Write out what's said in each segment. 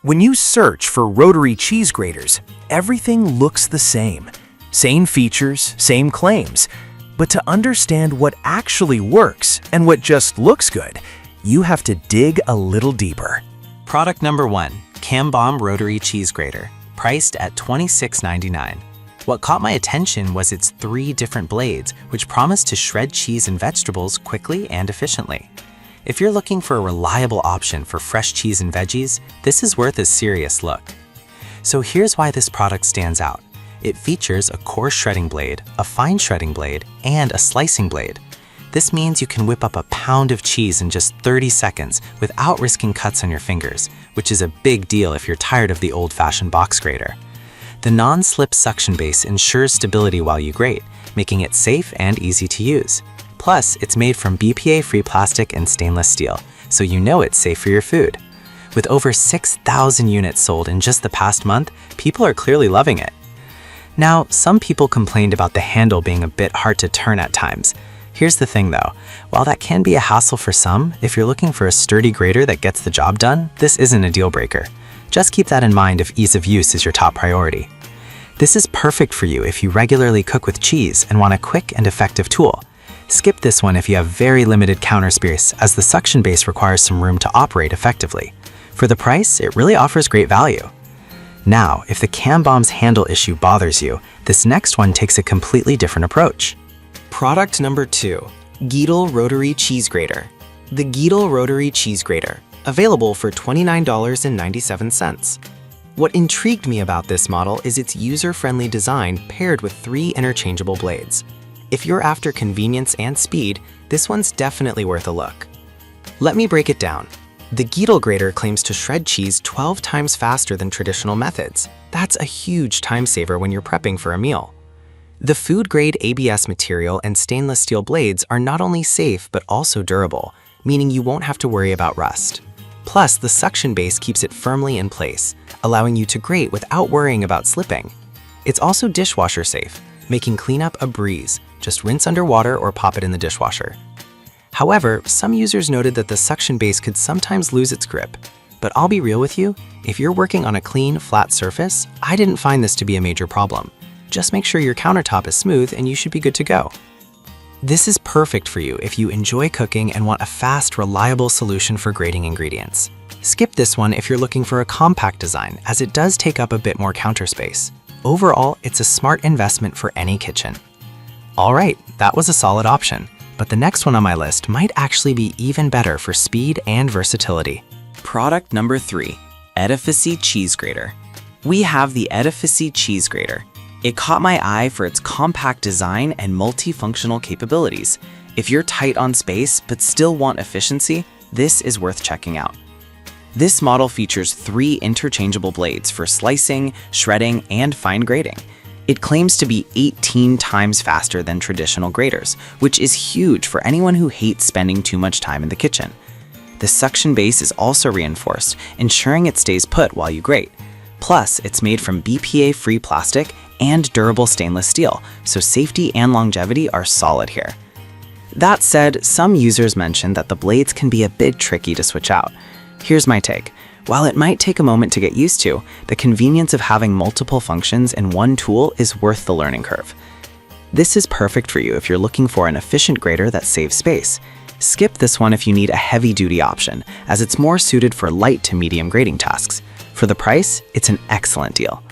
When you search for rotary cheese graters, everything looks the same. Same features, same claims. But to understand what actually works and what just looks good, you have to dig a little deeper. Product number 1, Cambom Rotary Cheese Grater, priced at $26.99. What caught my attention was its 3 different blades, which promise to shred cheese and vegetables quickly and efficiently. If you're looking for a reliable option for fresh cheese and veggies, this is worth a serious look. So here's why this product stands out. It features a coarse shredding blade, a fine shredding blade, and a slicing blade. This means you can whip up a pound of cheese in just 30 seconds without risking cuts on your fingers, which is a big deal if you're tired of the old-fashioned box grater. The non-slip suction base ensures stability while you grate, making it safe and easy to use. Plus, it's made from BPA-free plastic and stainless steel, so you know it's safe for your food. With over 6,000 units sold in just the past month, people are clearly loving it. Now, some people complained about the handle being a bit hard to turn at times. Here's the thing though, while that can be a hassle for some, if you're looking for a sturdy grater that gets the job done, this isn't a deal breaker. Just keep that in mind if ease of use is your top priority. This is perfect for you if you regularly cook with cheese and want a quick and effective tool. Skip this one if you have very limited counter space, as the suction base requires some room to operate effectively. For the price, it really offers great value. Now, if the Cambom's handle issue bothers you, this next one takes a completely different approach. Product number 2, Geedel Rotary Cheese Grater. The Geedel Rotary Cheese Grater, available for $29.97. What intrigued me about this model is its user-friendly design paired with 3 interchangeable blades. If you're after convenience and speed, this one's definitely worth a look. Let me break it down. The Geedel grater claims to shred cheese 12 times faster than traditional methods. That's a huge time saver when you're prepping for a meal. The food-grade ABS material and stainless steel blades are not only safe but also durable, meaning you won't have to worry about rust. Plus, the suction base keeps it firmly in place, allowing you to grate without worrying about slipping. It's also dishwasher safe, making cleanup a breeze. Just rinse under water or pop it in the dishwasher. However, some users noted that the suction base could sometimes lose its grip. But I'll be real with you, if you're working on a clean, flat surface, I didn't find this to be a major problem. Just make sure your countertop is smooth and you should be good to go. This is perfect for you if you enjoy cooking and want a fast, reliable solution for grating ingredients. Skip this one if you're looking for a compact design, as it does take up a bit more counter space. Overall, it's a smart investment for any kitchen. Alright, that was a solid option, but the next one on my list might actually be even better for speed and versatility. Product number 3, Edefisy Cheese Grater. We have the Edefisy Cheese Grater. It caught my eye for its compact design and multifunctional capabilities. If you're tight on space but still want efficiency, this is worth checking out. This model features 3 interchangeable blades for slicing, shredding, and fine grating. It claims to be 18 times faster than traditional graters, which is huge for anyone who hates spending too much time in the kitchen. The suction base is also reinforced, ensuring it stays put while you grate. Plus, it's made from BPA-free plastic and durable stainless steel, so safety and longevity are solid here. That said, some users mentioned that the blades can be a bit tricky to switch out. Here's my take. While it might take a moment to get used to, the convenience of having multiple functions in one tool is worth the learning curve. This is perfect for you if you're looking for an efficient grater that saves space. Skip this one if you need a heavy-duty option, as it's more suited for light to medium grating tasks. For the price, it's an excellent deal.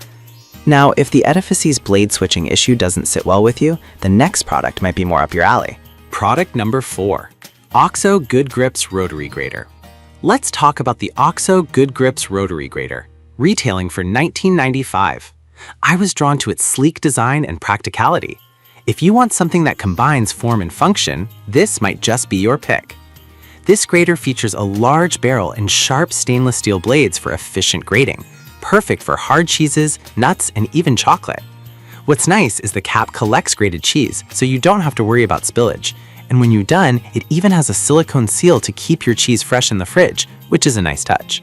Now, if the Edifisy's blade switching issue doesn't sit well with you, the next product might be more up your alley. Product number 4, OXO Good Grips Rotary Grater. Let's talk about the OXO Good Grips Rotary Grater, retailing for $19.95. I was drawn to its sleek design and practicality. If you want something that combines form and function, this might just be your pick. This grater features a large barrel and sharp stainless steel blades for efficient grating, perfect for hard cheeses, nuts, and even chocolate. What's nice is the cap collects grated cheese, so you don't have to worry about spillage. And when you're done, it even has a silicone seal to keep your cheese fresh in the fridge, which is a nice touch.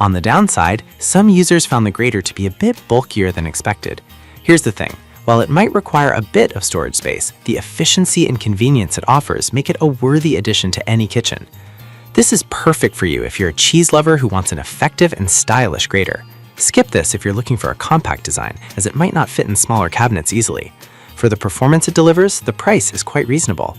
On the downside, some users found the grater to be a bit bulkier than expected. Here's the thing, while it might require a bit of storage space, the efficiency and convenience it offers make it a worthy addition to any kitchen. This is perfect for you if you're a cheese lover who wants an effective and stylish grater. Skip this if you're looking for a compact design, as it might not fit in smaller cabinets easily. For the performance it delivers, the price is quite reasonable.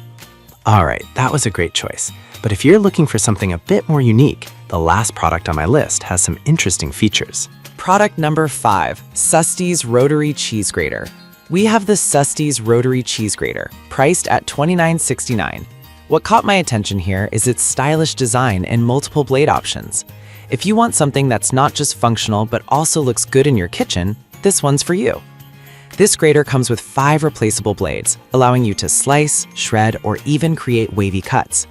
Alright, that was a great choice. But if you're looking for something a bit more unique, the last product on my list has some interesting features. Product number 5, Susteas Rotary Cheese Grater. We have the Susteas Rotary Cheese Grater, priced at $29.69. What caught my attention here is its stylish design and multiple blade options. If you want something that's not just functional but also looks good in your kitchen, this one's for you. This grater comes with 5 replaceable blades, allowing you to slice, shred, or even create wavy cuts.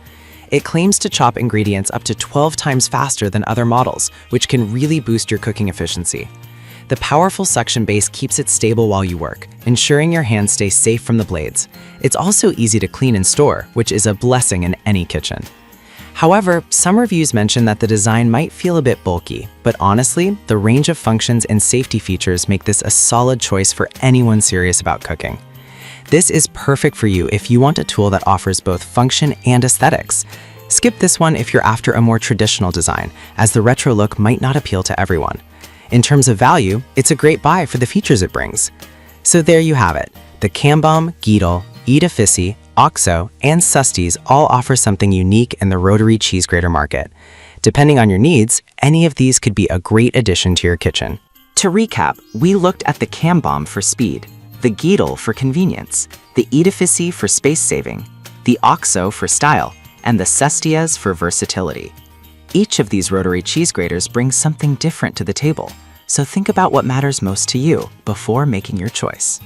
It claims to chop ingredients up to 12 times faster than other models, which can really boost your cooking efficiency. The powerful suction base keeps it stable while you work, ensuring your hands stay safe from the blades. It's also easy to clean and store, which is a blessing in any kitchen. However, some reviews mention that the design might feel a bit bulky, but honestly, the range of functions and safety features make this a solid choice for anyone serious about cooking. This is perfect for you if you want a tool that offers both function and aesthetics. Skip this one if you're after a more traditional design, as the retro look might not appeal to everyone. In terms of value, it's a great buy for the features it brings. So there you have it. The Cambom, Geedel, Edefisy, OXO, and Susteas all offer something unique in the rotary cheese grater market. Depending on your needs, any of these could be a great addition to your kitchen. To recap, we looked at the Cambom for speed, the Geedel for convenience, the Edefisy for space saving, the OXO for style, and the Susteas for versatility. Each of these rotary cheese graters brings something different to the table, so think about what matters most to you before making your choice.